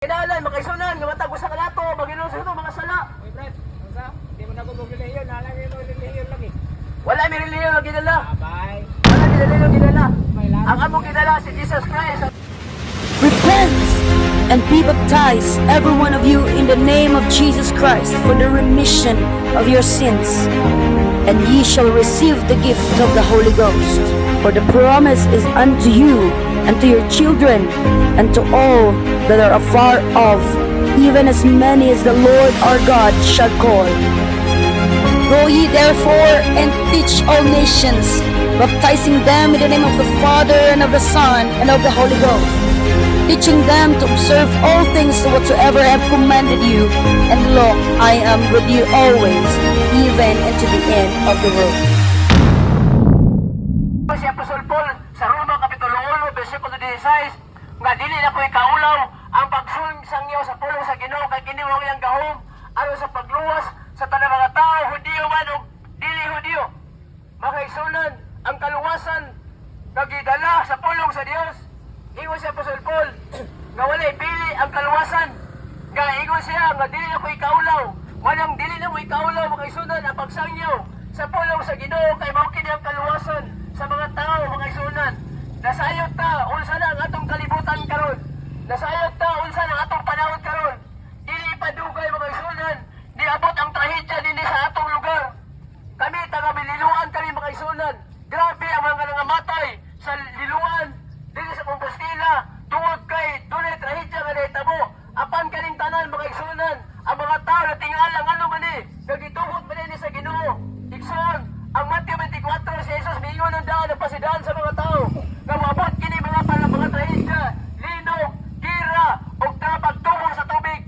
Kailangan makaisunan, nga matag usa ka nato, Panginoon sa ito, mga sala. Uy, Brad, unsa? Di mo na ko relihiyon, nalagay mo relihiyon lagi. Wala may reliyon ang ginala. Bye. Wala may reliyon ang ginala. May lang. Ang among ginala si Jesus Christ. Repent and be baptized, every one of you, in the name of Jesus Christ, for the remission of your sins, and ye shall receive the gift of the Holy Ghost. For the promise is unto you, and to your children, and to all that are afar off, even as many as the Lord our God shall call. Go ye therefore and teach all nations, baptizing them in the name of the Father, and of the Son, and of the Holy Ghost, teaching them to observe all things whatsoever I have commanded you. And lo, I am with you always, even unto the end of the world. Si Apostol Paul sa Roma Kapitulo 1, versikulo 16, nga dili na ko ikaulaw ang pagsunsang niyo sa pulong sa Ginoo kay kini mo iyang gahom aron sa pagluwas sa tanang mga tao, Hudiyo man o dili Hudiyo. Makaisunan ang kaluwasan kagidala sa pulong sa Dios. Ingon si Apostol Paul nga walay pili ang kaluwasan. Nga ingon siya nga dili na ko ikaulaw. Walang dili na mo ikaulaw makaisunan ang pagsangyo sa pulong sa Ginoo kay mao kini ang kaluwasan sa mga tao, mga isunan. Nasayot ta unsa na ang atong kalibutan karon. Nasayot ta unsa na ang atong panahon karon. Dili padugay mga isunan, di abot ang trahedya dinhi sa atong lugar. Kami taga bililuan kami mga isunan. Grabe ang mga nangamatay sa liluan dinhi sa Compostela tungod kay dunay trahedya nga nahitabo. Apan kaning tanan mga isunan, ang mga tao na tingalang ano man ni, nagitugot man ni sa Ginoo. Igsoon, ang Matthew 24 si Jesus miingon ng daan ang pasidaan sa mga tao. Nga moabot kini mga trahedya, linog, gira, ug pagtubong sa tubig.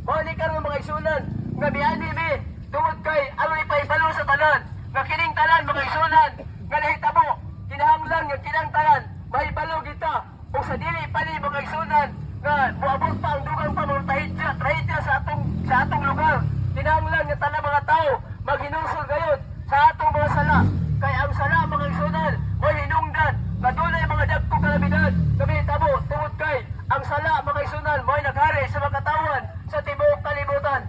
Mao ni karon mga isunan, nga miani mi tungod kay aron ipaibalo sa tanan. Nga kining tanan mga isunan, nga nahitabo, kinahanglan nga kinang tanan, mahibalo kita. Ug sa dili pa ni mga isunan, nga moabot pa ang dugang pa mga trahedya sa atong lugar. Kinahanglan nga tanan mga tao maghinusol gayud sa atong mga sala. Kay ang sala mga isunan mo'y hinungdan nga dunay mga dagkong kalamidad kami tabo tungod kay ang sala mga isunan mo'y naghari sa mga katawan sa tibuok kalibutan.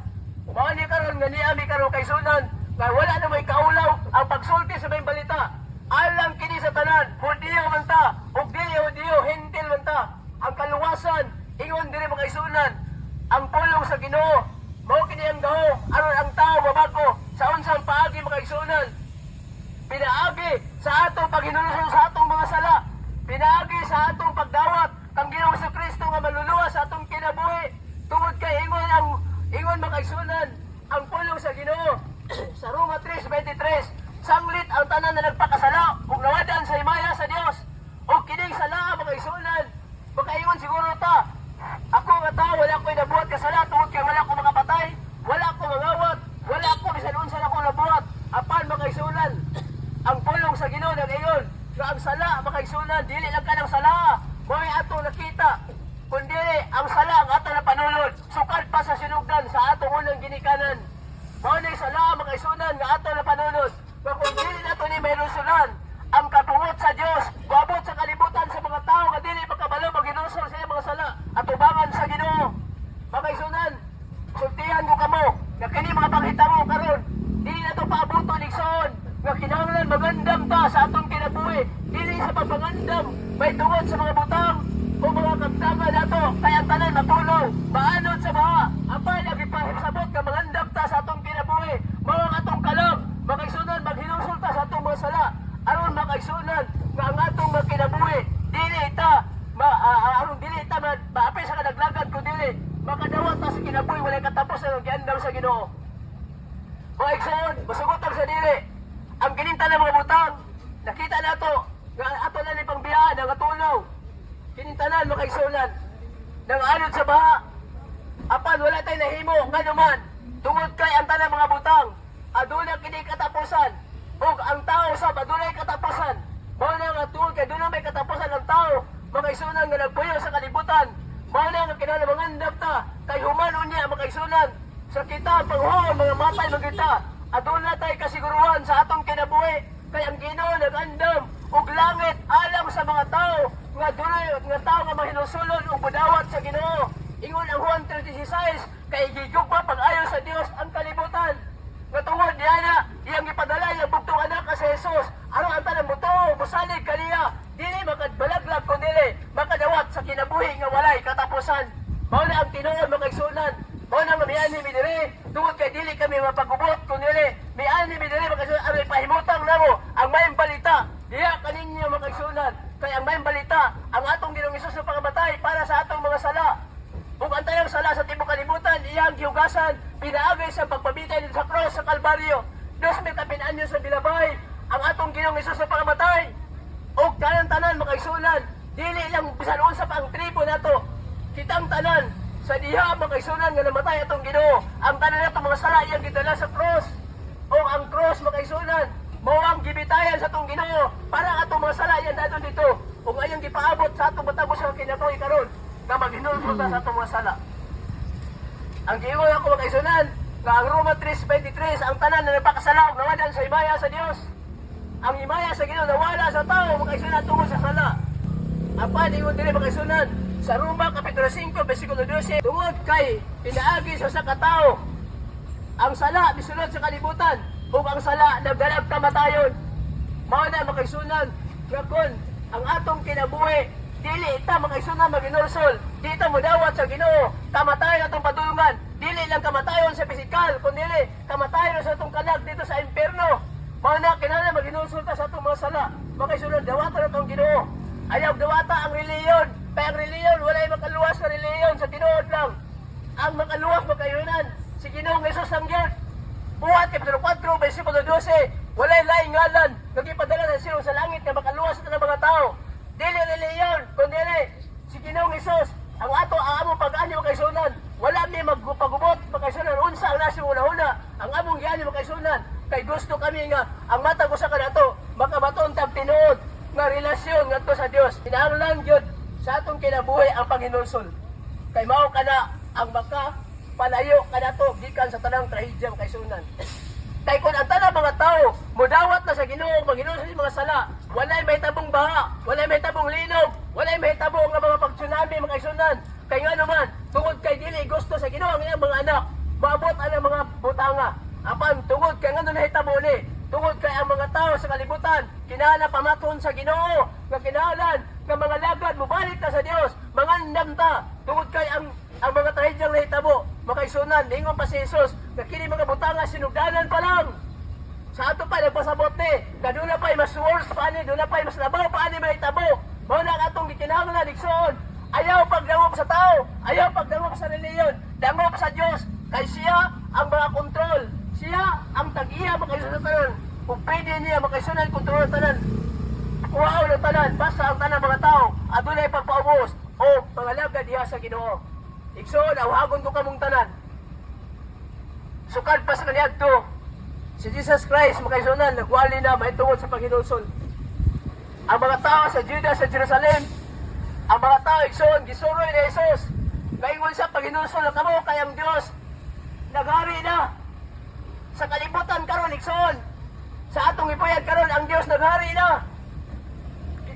Mao ni karon nga niami karon kay isunan nga wala na may kaulaw ang pagsulti sa may balita. Alang kini sa tanan, Hudiyo man ta, ug dili Hudiyo, Hentil man ta. Ang kaluwasan ingon diri mga isunan, ang pulong sa Ginoo mao kini ang gaho aron ang tao mabago sa unsang paagi mga isunan. Pinaagi sa atong paghinulsol sa atong mga sala. Pinaagi sa atong pagdawat kang Ginoong Kristo nga maluluwas sa atong kinabuhi. Tungod kay ingon mga isunan, ang pulong sa Ginoo sa Roma 3:23, sanglit ang tanan na nagpakasala ug nawadan sa himaya sa Dios. Ug kining sala mga isunan, makaingon siguro ta, ako nga tao wala ko'y nabuhat kasala tungod kay wala ko makapatay, wala ko mangawat, wala ko bisan unsa na ko nabuhat. Apan mga isunan, ang pulong sa Ginoo nag-ingon nga ang sala mga isunan dili lang kanang sala mo'y ato nakita, kundi ang sala ang ato na panunod sukad pa sa sinugdan sa atong unang ginikanan. Mao ni sala mga isunan nga ato na panunod nga kung dili nato ni maylusulan ang katungot sa Dios, guabot sa kalibutan sa mga tao nga dili makabalo maghinusol sa iyang mga sala at tubangan sa Ginoo. Mga isunan, sultihan ko kamo nga kini mga panghitabo karon dili nato paabuton igsoon nga kinahanglan magandam ta sa atong kinabuhi, dili sa pagpangandam may tungod sa mga butang o mga kaptangan nato kay ang tanan matulow maanod sa baha. Apay lagi pahisabot nga magandam ta sa atong kinabuhi, mao ang atong kalam mga isunan maghinusol ta sa atong mga sala aron mga isunan nga ang atong mga kinabuhi dili ta aron dili ta maapil sa kadaglagan kun dili makadawat ta sa kinabuhi walay katapos ang giandam sa Ginoo. Mga isunan masugot sa dili ang kininta ng mga butang, nakita nato nga ato na ni pangbihaan ang atunaw. Kinintanan mga isunan nang anod sa baha. Apan wala tay nahimo nga naman tungod kay ang tanang mga butang aduna kini katapusan ug ang tao sa adunay katapusan. Mao na nga tungod kay dunay may katapusan ang tao mga isunan nga nagpuyo sa kalibutan. Mao na nga kinahanglan mangandam ta kay human unya mga isunan sa kita panghuon mga matay magita. Aduna tay kasiguruhan sa atong kinabuhi kay ang Ginoo nagandam ug langit alam sa mga tao nga dunay nga tao nga mahinusulon ug budawat sa Ginoo. Ingon ang Juan 3:16, kay gigugma pag-ayo sa Dios ang kalibutan. Nga tungod niya na, iyang ipadala yung bugtong anak ka sa Jesus. Aron ang tanang buto, busalig kaniya. Dili makadbalaglag kundi makadawat sa kinabuhi nga walay katapusan. Mao na ang tinuod makaigsunan. Mao na mamiani mi diri. Tungod kay dili kami mapagubot kundi miani mi diri makaigsunan aron pahimutang namo ang mayong balita. Diya kaninyo makaigsunan. Kay ang mayong balita, ang atong Ginoong Hesus na pangamatay para sa atong mga sala. Ug ang tayong sala sa tibuok kalibutan, iyang gihugasan, pinaagay sa pagpabitay sa cross sa Kalbaryo. Diyos may kapinanyo sa bilabay, ang atong Ginoong Hesus na pangamatay. Ug tanan makaigsunan, dili lang bisan unsa pa ang tribo nato. Kitang tanan sa diha makaigsunan nga namatay atong Ginoo. Ang tanan nato mga sala iyang gidala sa cross. O ang cross makaigsunan, mao ang gibitayan sa atong Ginoo para atong mga sala iyang dadon dito. Ug ayang gipaabot sa atong matagos sa kinabuhi karon nga maghinulsol ta sa atong mga sala. Ang giingon ako makaigsunan nga ang Roma 3:23 ang tanan na nagpakasala ug nawadan sa himaya sa Dios. Ang himaya sa Ginoo nawala sa tao makaigsunan tungod sa sala. Apa ingon diri makaigsunan sa Roma kapitulo 5 bersikulo 12 tungod kay pinaagi sa usa ka tawo ang sala misulod sa kalibutan ug ang sala nagdarab kamatayon. Mao na makaigsunan nga kun ang atong kinabuhi dili ita makaigsunan maginulsol, di ita modawat sa Ginoo, kamatayon atong padulungan, dili lang kamatayon sa pisikal, kundi kamatayon sa atong kalag dito sa impierno. Mao na kinahanglan maginulsol ta sa atong mga sala, makaigsunan dawatan atong Ginoo. Ayaw dawata ang reliyon, kay ang reliyon walay makaluwas sa reliyon sa tinuod lang. Ang makaluwas makayunan si Ginoong Hesus ang Dios. Buhat kapitulo 4 bersikulo 12, walay laing ngalan nga gipadala sa silong sa langit nga makaluwas sa tanang mga tao. Dili reliyon, kundi si Ginoong Hesus, ang among pag-anyo makaigsunan. Wala mi magpagubot makaigsunan unsa ang nasong una-una. Ang among gianyo makaigsunan kay gusto kami nga ang matag usa kanato makabaton tag tinuod nga relasyon ngadto sa Dios. Kinahanglan gyud sa atong kinabuhi ang panghinulsol. Kay mao kana ang maka palayo kanato gikan sa tanang trahedya makaigsunan. Kay kung ang tanang mga tao mudawat na sa Ginoo, maghinulsol sa mga sala, walay mahitabong baha, walay mahitabong linog, walay mahitabo nga mga pag-tsunami makaigsunan. Kay nga naman, tungod kay dili gusto sa Ginoo ang iyang mga anak, maabot ang mga butanga. Apan tungod kay ngano nahitabo ni, tungod kay ang mga tao sa kalibutan kinahanglan pamaton sa Ginoo, nga kinahanglan nga mga lagad mobalik ta sa Dios, mangandam ta. Tungod kay ang mga trahedyang nahitabo makaigsunan, ningon pa si Jesus nga kini mga butanga sinugdanan pa lang. Sa ato pa nagpasabot ni, kadula pa'y mas worse pa ni, dula pa'y mas labaw pa ni mahitabo. Mao na atong gikinahanglan igsoon. Ayaw pagdangop sa tao, ayaw pagdangop sa reliyon, dangop sa Dios. Kay siya ang mga kontrol, siya ang tag-iya makaigsunan tanan. Kung pwede niya makaigsunan kontrol tanan, kuwao ng tanan, basta ang tanan mga tao, adunay pagpaubos o mga lagad diha sa Ginoo. Igsoon, awagon ko kamong tanan. Sukad pa sa kaniadto, si Jesus Christ makaigsunan nagwali na mahitungod sa paghinulsol. Ang mga tao sa Juda sa Jerusalem, ang mga tao igsoon gisuroy ni Jesus. Ngayon sa paghinulsol na kamo kay ang Dios naghari na. Sa kalibutan karon igsoon, sa atong ipuyan karon ang Dios naghari na.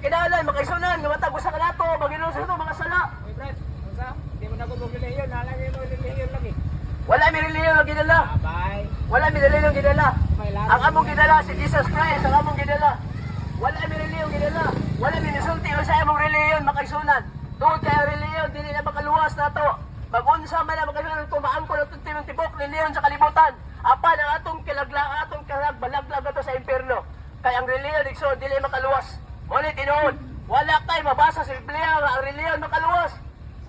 Kinahanglan makaigsunan nga matag usa kanato maghinulsol to mga sala. Uy, Brad, unsa? Di mo na ko reliyon, nalagay mo reliyon lagi. Wala mi reliyon nga gidala. Bye. Wala mi reliyon nga gidala. May lahat. Ang among gidala si Jesus Christ, ang among gidala. Wala mi reliyon gidala. Wala mi nisulti sa among reliyon makaigsunan. Tungod kay ang reliyon dili na makaluwas nato. Pag-unsa man na makaigsunan tumaan ko ng timong tibok reliyon sa kalibutan. Apan ang atong kilagla, atong balaglag ato sa impierno. Kay ang reliyon igsoon dili makaluwas. Muli tinuod, wala kay mabasa sa Biblia nga ang reliyon makaluwas.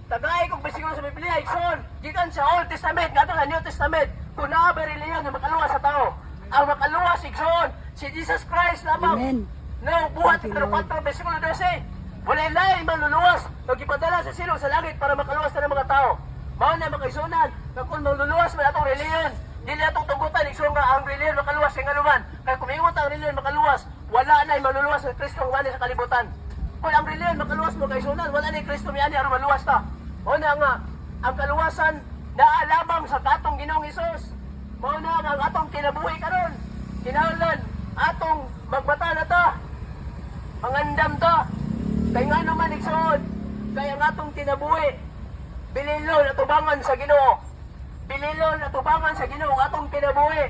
Tagay kong bersikulo sa Biblia igsoon, gikan sa Old Testament ngadto sa New Testament, kung naa ba reliyon nga makaluwas sa tao. Ang makaluwas igsoon si Jesus Christ lamang. Amen. No, buhat kapitulo 4 bersikulo 12. Walay lain manluluwas, naggipadala sa silong sa langit para makaluwas na ng mga tao. Mao na makaigsunan, nga kung manluluwas man atong reliyon, dili atong tugutan igsoon nga ang reliyon makaluwas kay nganuman. Kay kung ingon ang reliyon makaluwas, wala na maluluwas sa Kristo ang wali sa kalibutan. Kung ang reliyon makaluwas mo kaigsunan, wala ni Kristo miyani aron maluwas ta. O na nga, ang kaluwasan naa lamang sa katong Ginoong Hesus. Mao na nga ang atong kinabuhi karon. Kinahanglan atong magbata na ta. Mangandam ta. Kay nga naman igsoon, kay ang atong kinabuhi Bililon at tubangan sa Ginoo. Bililon at tubangan sa Ginoo ang atong kinabuhi.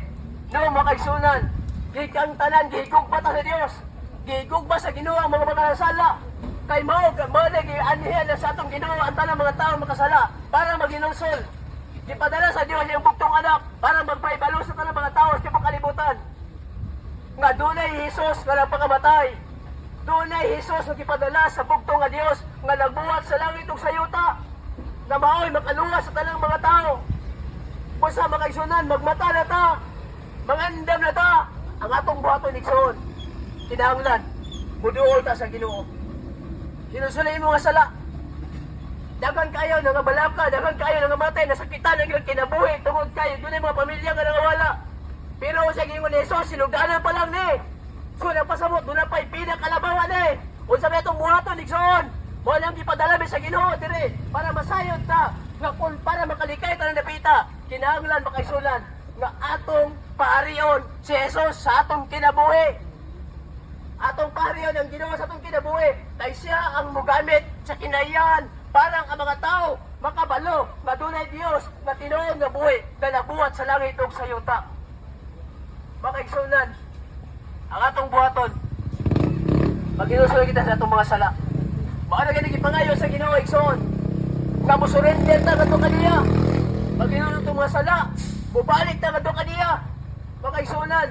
No, makaigsunan. Gikang tanan, gigugba ta sa Dios. Gigugba sa Ginoo ang mga makasala. Kay mao lagi anihan na sa atong Ginoo ang tanang mga tao makasala para maginulsol. Gipadala sa Dios yung buktong anak para magpaibalo sa tanang mga tao sa kalibutan. Nga dunay Hesus nga nagpakamatay. Dunay Hesus nga gipadala sa buktong nga Dios nga nagbuhat sa langit ug sa yuta. Na mao'y makaluwas sa tanang mga tao. Busa makaigsunan, magmata na ta. Mangandam na ta. Ang atong buhaton igsoon. Kinahanglan, muduol ta sa Ginoo. Sinusulay mo nga sala. Dagan kayo nga balaka, dagan kayo nga matay, nasakitan ang ilang kinabuhi, tungod kayo, doon mga pamilya nga nangawala. Pero sa gingon ni Jesus, sinugdanan pa lang ni. So napasamot, doon na pa'y pinakalabawan ni. Unsa may itong buhaton, Nixon. Mo lang ipadala sa Ginoo dire para masayod ta nga kung para makalikay ta na napita kinahanglan makaisulan nga atong paariyon si Jesus sa atong kinabuhi. Atong paariyon ang Ginoo sa atong kinabuhi kay siya ang mugamit sa kinayan para ang mga tao makabalo nga dunay Dios nga tinuod nga buhi nga nabuhat sa langit ug sa yuta. Makaigsunan ang atong buhaton maginusulay kita sa atong mga sala. Baka na ganit ipangayo sa Ginoo igsoon. Nga mo surrender ta kadto kaniya. Paginoon itong mga sala, bubalik ta kadto kaniya. Makaigsunan,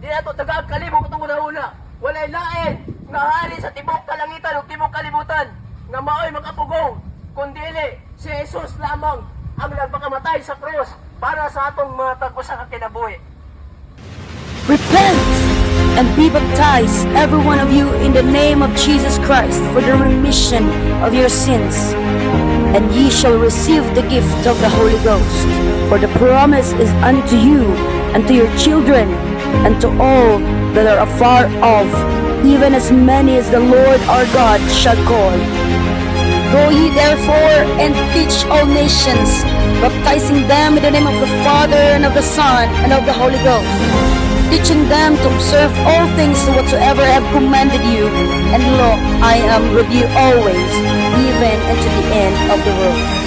di ato tagaag kalibog itong una-una. Walay lain nga hari sa tibok kalangitan ug tibok kalibutan nga maoy makapugong kundili si Jesus lamang ang nagpakamatay sa krus para sa atong mga tagpusa ka kinabuhi. Repent and be baptized, every one of you, in the name of Jesus Christ for the remission of your sins, and ye shall receive the gift of the Holy Ghost. For the promise is unto you, and to your children, and to all that are afar off, even as many as the Lord our God shall call. Go ye therefore and teach all nations, baptizing them in the name of the Father, and of the Son, and of the Holy Ghost, teaching them to observe all things whatsoever I have commanded you. And lo, I am with you always, even unto the end of the world.